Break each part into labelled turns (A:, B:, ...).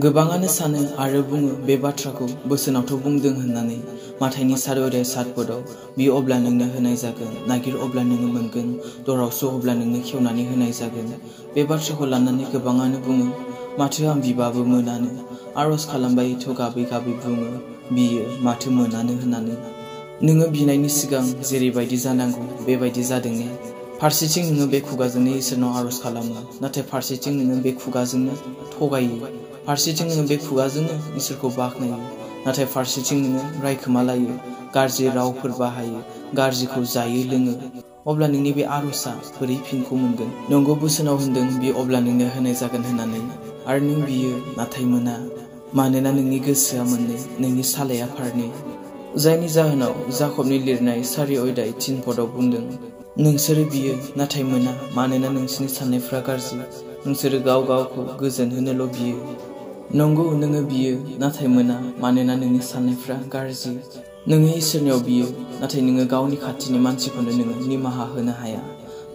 A: गोबाङानो सानो आरो बुङो बे बाथ्राखौ बोसोनावथ' बुंदों होननानै माथाइनि 7 पदआव बि अब्ला नोंनो होनाय जागोन, नागिर अब्ला नोङो मोनगोन, दरावसो अब्ला नोंनो खेवनानै होनाय जागोन। बे बाथ्राखौ लानानै गोबाङानो बुङो माथो आं बिबाबो मोनानो, आरज खालामबायथ' गाबै गाबै बुङो बियो माथो मोनानो होननानै। नोङो बिनायनि सिगां जेरैबायदि जानांगौ बेबायदि जादों ने? फारसेथिं नोङो बे खुगाजोंनो इसोरनाव आरज खालामो, नाथाय फारसेथिं नोङो बे खुगाजोंनो थगायो। फारसेथिं नोङो बे खुगाजोंनो इसोरखौ बाख्नायो, नाथाय फारसेथिं नोङो रायखोमालायो, गाज्रि रावफोर बाहायो, गाज्रिखौ जायो लोङो। अब्ला नोंनि बे आरजआ बोरै फिनखौ मोनगोन? नंगौ बोसोनाव होनदों बि अब्ला नोंनो होनाय जागोन होननानै, आरो नों बियो नाथाय मोना, मानोना नोंनि गोसोआ मोननै, नोंनि सालाया फारनै। जायनि जाहोनाव जाकबनि लिरनाय 4:3 पदआव बुंदों नोंसोरो बियो नाथाय मोना, मानोना नोंसोरनि साननायफ्रा गाज्रि, नोंसोरो गाव गावखौ गोजोन होनोल' बियो। नंगौ नोङो बियो नाथाय मोना, मानोना नोंनि साननायफ्रा गाज्रि। नोङो इसोरनियाव बियो, नाथाय नोङो गावनि खाथिनि मानसिखौनो नोङो निमाहा होनो हाया।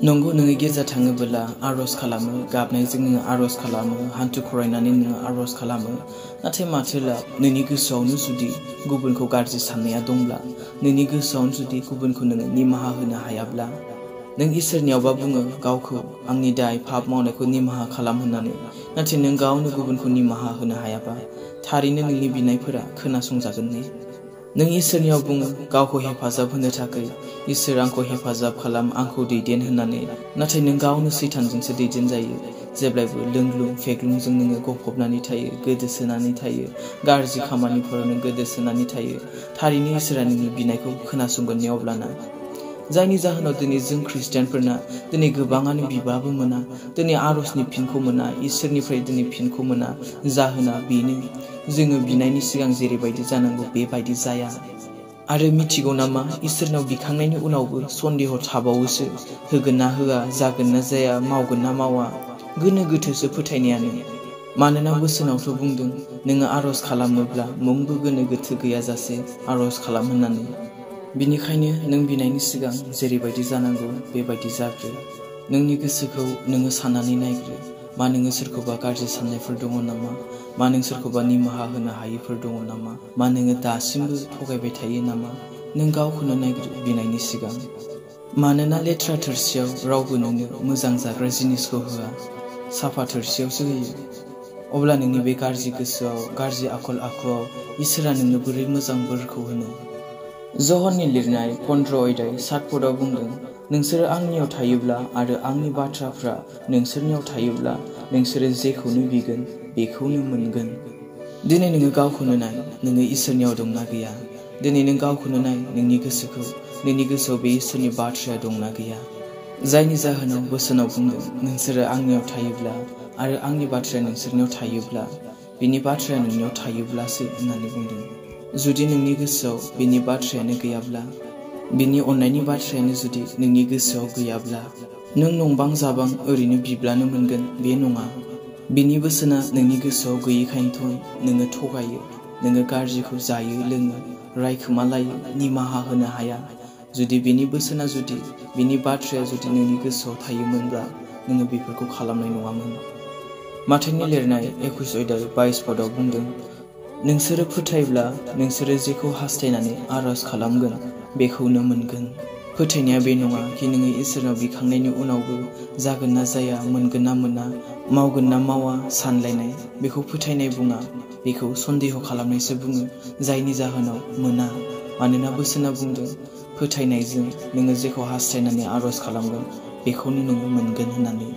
A: नंगौ नोङो गिर्जा थाङोबोला आरज खालामो, गाबनायजों नोङो आरज खालामो, हान्थु खरायनानै नोङो आरज खालामो, नाथाय माथो लाब नोंनि गोसोआवनो जुदि गुबुनखौ गाज्रि साननाया दंब्ला, नोंनि गोसोआवनो जुदि गुबुनखौ नोङो निमाहा होनो हायाब्ला, नों इसोरनियावबा बुङो गावखौ आंनि दाय पाप मावनायखौ निमाहा खालाम होननानै, नाथाय नों गावनो गुबुनखौ निमाहा होनो हायाबा थारैनो नोंनि बिनायफोरा खोनासंजागोन ने? नों इसोरनियाव बुङो गावखौ हेफाजाब होनो थाखाय, इसोर आंखौ हेफाजाब खालाम, आंखौ दैदेन होननानै, नाथाय नों गावनो सैतानजोंसो दैदेन जायो। जेब्लायबो लोंलुं फेग्लुंजों नोङो गफबनानै थायो, गोदोसोनानै थायो, गाज्रि खामानिफोराव नों गोदोसोनानै थायो। थारैनो इसोरा नोंनि बिनायखौ खोनासंगोन ने अब्लाना? जायनि जाहोनाव दिनै जों ख्रिस्टियानफोरना दिनै गोबाङानो बिबाबो मोना, दिनै आरजनि फिनखौ मोना, इसोरनिफ्राय दिनै फिनखौ मोना। जाहोना बेनो जोङो बिनायनि सिगां जेरैबायदि जानांगौ बेबायदि जाया। आरो मिथिगौ नामा, इसोरनाव बिखांनायनि उनावबो सन्देह थाबावोसो, होगोन ना होआ, जागोन ना जाया, मावगोन ना मावा, गोनो गोथोसो फोथायनायानो। मानोना बोसोनावथ' बुंदों नोङो आरज खालामोब्ला मुंबो गोनो गोथो गैयाजासे आरज खालाम होननानै। बिनिखायनो नों बिनायनि सिगां जेरैबायदि जानांगौ बेबायदि जाग्रो। नोंनि गोसोखौ नोङो साननानै नायग्रो, मा नोङो सोरखौबा गाज्रि साननायफोर दङ नामा? मा नों सोरखौबा निमाहा होनो हायैफोर दङ नामा? मा नोङो दासिमबो थगायबाय थायो नामा? नों गावखौनो नायग्रो बिनायनि सिगां। मानोना लेथ्रा थोरसियाव रावबो नोंनो मोजां जाग्रा जिनिसखौ होआ, साफा थोरसियावसो होयो। अब्ला नोंनि बे गाज्रि गोसोआव, गाज्रि आखल आखुआव इसोरा नोंनो बोरै मोजां बोरखौ होनो? ज'हननि लिरनाय 15:7 पदआव बुंदों नोंसोरो आंनियाव थायोब्ला आरो आंनि बाथ्राफ्रा नोंसोरनियाव थायोब्ला नोंसोरो जेखौनो बिगोन बेखौनो मोनगोन। दिनै नोङो गावखौनो नाय, नोङो इसोरनियाव दंना गैया? दिनै नों गावखौनो नाय नोंनि गोसोखौ, नोंनि गोसोआव बे इसोरनि बाथ्राया दंना गैया? जायनि जाहोनाव बोसोनाव बुंदों नोंसोरो आंनियाव थायोब्ला आरो आंनि बाथ्राया नोंसोरनियाव थायोब्ला, बिनि बाथ्राया नोंनियाव थायोब्लासो होननानै बुंदों। जुदि नोंनि गोसोआव बिनि बाथ्रायानो गैयाब्ला, बिनि अननायनि बाथ्रायानो जुदि नोंनि गोसोआव गैयाब्ला, नों नंबां जाबां ओरैनो बिब्लानो मोनगोन बे नङा। बिनि बोसोना नोंनि गोसोआव गैयैखायनोथ' नोङो थगायो, नोङो गाज्रिखौ जायो लोङो, रायखोमालायो, निमाहा होनो हाया। जुदि बिनि बोसोना जुदि बिनि बाथ्राया जुदि नोंनि गोसोआव थायोमोनब्ला नोङो बेफोरखौ खालामनाय नङामोन। माथाइनि लिरनाय 21:22 पदआव बुंदों नोंसोरो फोथायब्ला नोंसोरो जेखौ हास्थायनानै आरज खालामगोन बेखौनो मोनगोन। फोथायनाया बे नङा कि नोङो इसोरनाव बिखांनायनि उनावबो जागोन ना जाया, मोनगोन ना मोना, मावगोन ना मावा सानलायनाय, बेखौ फोथायनाय बुङा, बेखौ सन्देह खालामनायसो बुङो। जायनि जाहोनाव मोना, मानोना बोसोना बुंदों फोथायनायजों नोङो जेखौ हास्थायनानै आरज खालामगोन बेखौनो नोङो मोनगोन होननानै।